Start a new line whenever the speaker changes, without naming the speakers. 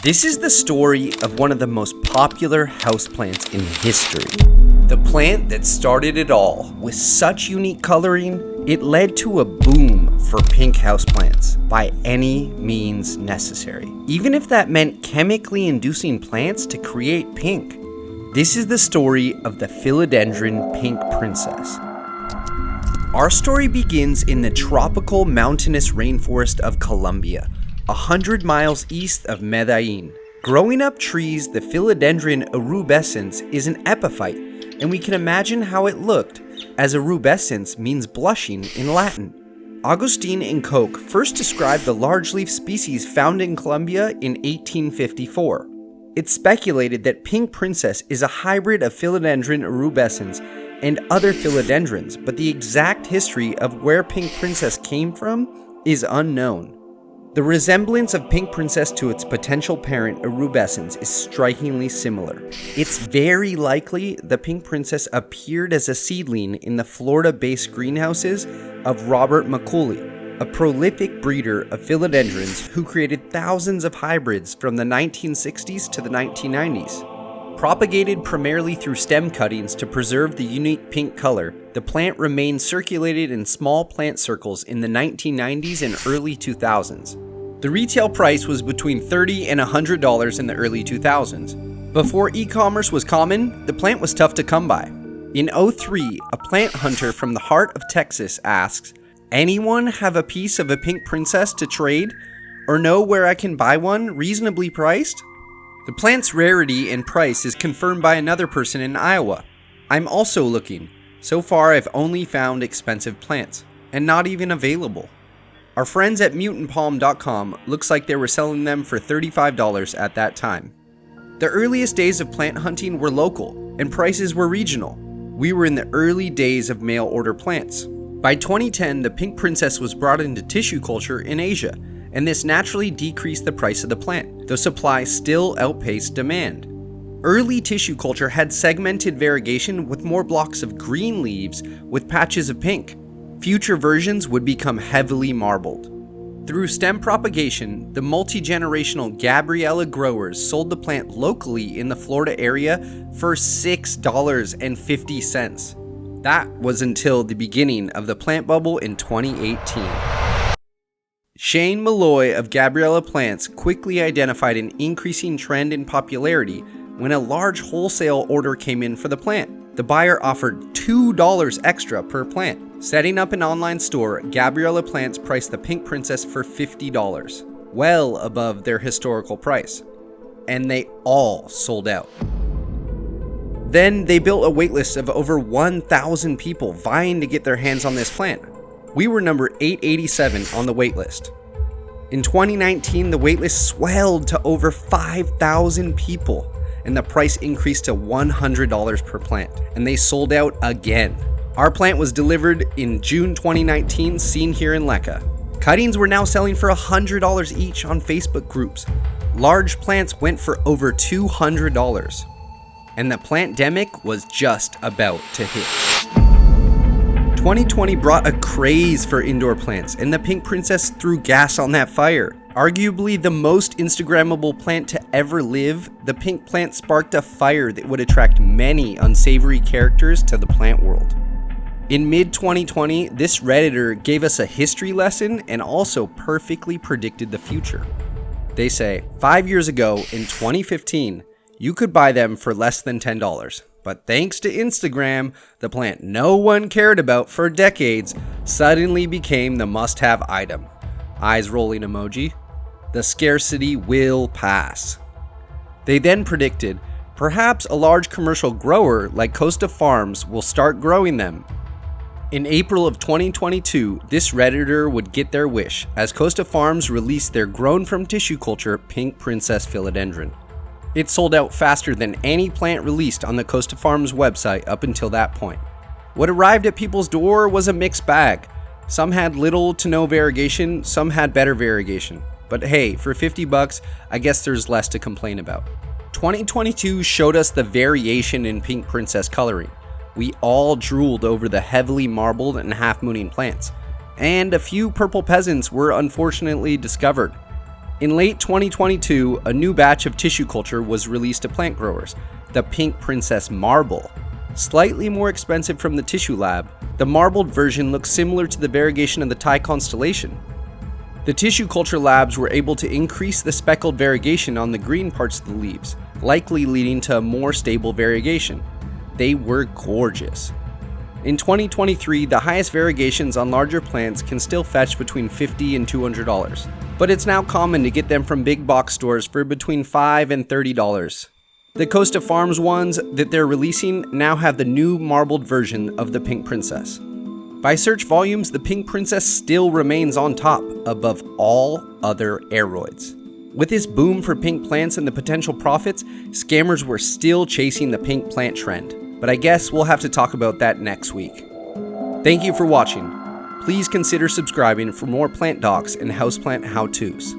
This is the story of one of the most popular houseplants in history. The plant that started it all. With such unique coloring, it led to a boom for pink houseplants by any means necessary. Even if that meant chemically inducing plants to create pink. This is the story of the Philodendron pink princess. Our story begins in the tropical mountainous rainforest of Colombia, 100 miles east of Medellin. Growing up trees, the Philodendron erubescens is an epiphyte, and we can imagine how it looked, as erubescens means blushing in Latin. Augustine and Koch first described the large leaf species found in Colombia in 1854. It's speculated that pink princess is a hybrid of Philodendron erubescens and other philodendrons, but the exact history of where pink princess came from is unknown. The resemblance of pink princess to its potential parent erubescens is strikingly similar. It's very likely the pink princess appeared as a seedling in the Florida-based greenhouses of Robert McCulley, a prolific breeder of philodendrons who created thousands of hybrids from the 1960s to the 1990s. Propagated primarily through stem cuttings to preserve the unique pink color, the plant remained circulated in small plant circles in the 1990s and early 2000s. The retail price was between $30 and $100 in the early 2000s. Before e-commerce was common, the plant was tough to come by. In 2003, a plant hunter from the heart of Texas asks, "Anyone have a piece of a pink princess to trade? Or know where I can buy one reasonably priced?" The plant's rarity and price is confirmed by another person in Iowa. "I'm also looking. So far I've only found expensive plants, and not even available." Our friends at mutantpalm.com looks like they were selling them for $35 at that time. The earliest days of plant hunting were local, and prices were regional. We were in the early days of mail order plants. By 2010, the pink princess was brought into tissue culture in Asia, and this naturally decreased the price of the plant, though supply still outpaced demand. Early tissue culture had segmented variegation with more blocks of green leaves with patches of pink. Future versions would become heavily marbled. Through stem propagation, the multi-generational Gabriella growers sold the plant locally in the Florida area for $6.50. That was until the beginning of the plant bubble in 2018. Shane Malloy of Gabriella Plants quickly identified an increasing trend in popularity when a large wholesale order came in for the plant. The buyer offered $2 extra per plant. Setting up an online store, Gabriella Plants priced the pink princess for $50, well above their historical price. And they all sold out. Then they built a waitlist of over 1,000 people vying to get their hands on this plant. We were number 887 on the waitlist. In 2019, the waitlist swelled to over 5,000 people, and the price increased to $100 per plant, and they sold out again. Our plant was delivered in June 2019, seen here in Lecca. Cuttings were now selling for $100 each on Facebook groups. Large plants went for over $200, and the plant-demic was just about to hit. 2020 brought a craze for indoor plants, and the pink princess threw gas on that fire. Arguably the most Instagrammable plant to ever live, the pink plant sparked a fire that would attract many unsavory characters to the plant world. In mid-2020, this Redditor gave us a history lesson and also perfectly predicted the future. They say, 5 years ago, in 2015, you could buy them for less than $10. But thanks to Instagram, the plant no one cared about for decades suddenly became the must-have item. Eyes rolling emoji. The scarcity will pass. They then predicted, perhaps a large commercial grower like Costa Farms will start growing them. In April of 2022, this Redditor would get their wish as Costa Farms released their grown from tissue culture pink princess philodendron. It sold out faster than any plant released on the Costa Farms website up until that point. What arrived at people's door was a mixed bag. Some had little to no variegation, some had better variegation. But hey, for $50, I guess there's less to complain about. 2022 showed us the variation in pink princess coloring. We all drooled over the heavily marbled and half-mooning plants, and a few purple peasants were unfortunately discovered. In late 2022, a new batch of tissue culture was released to plant growers, the Pink Princess Marble. Slightly more expensive from the tissue lab, the marbled version looks similar to the variegation of the Thai constellation. The tissue culture labs were able to increase the speckled variegation on the green parts of the leaves, likely leading to a more stable variegation. They were gorgeous. In 2023, the highest variegations on larger plants can still fetch between $50 and $200, but it's now common to get them from big box stores for between $5 and $30. The Costa Farms ones that they're releasing now have the new marbled version of the Pink Princess. By search volumes, the Pink Princess still remains on top, above all other aeroids. With this boom for pink plants and the potential profits, scammers were still chasing the pink plant trend. But I guess we'll have to talk about that next week. Thank you for watching. Please consider subscribing for more plant docs and houseplant how-tos.